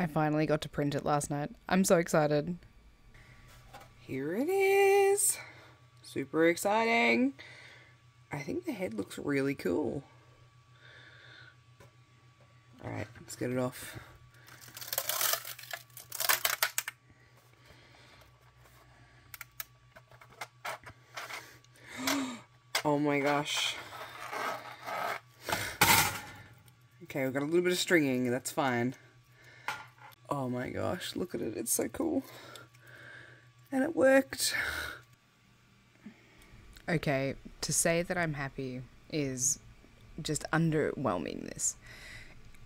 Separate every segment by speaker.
Speaker 1: I finally got to print it last night. I'm so excited. Here it is. Super exciting. I think the head looks really cool. Alright, let's get it off. Oh my gosh. Okay, we've got a little bit of stringing, that's fine. Oh my gosh, look at it, it's so cool. And it worked. Okay, to say that I'm happy is just underwhelming this.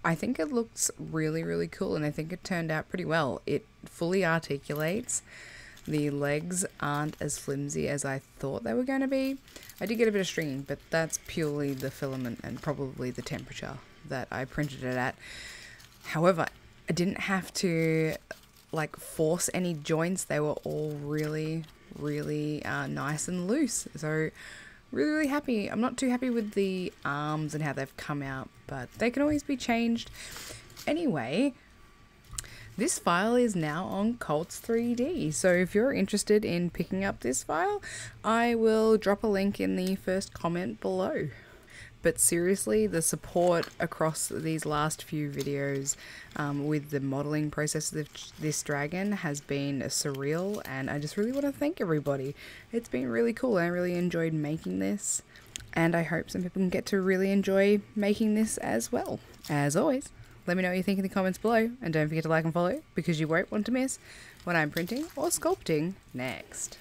Speaker 1: I think it looks really, really cool, and I think it turned out pretty well. It fully articulates. The legs aren't as flimsy as I thought they were going to be. I did get a bit of stringing, but that's purely the filament and probably the temperature that I printed it at. However, I didn't have to like force any joints. They were all really, really nice and loose. So really, really happy. I'm not too happy with the arms and how they've come out, but they can always be changed. Anyway, this file is now on Cults 3D, so if you're interested in picking up this file, I will drop a link in the first comment below. But seriously, the support across these last few videos with the modelling process of this dragon has been surreal, and I just really want to thank everybody. It's been really cool. I really enjoyed making this, and I hope some people can get to really enjoy making this as well. As always, let me know what you think in the comments below, and don't forget to like and follow because you won't want to miss when I'm printing or sculpting next.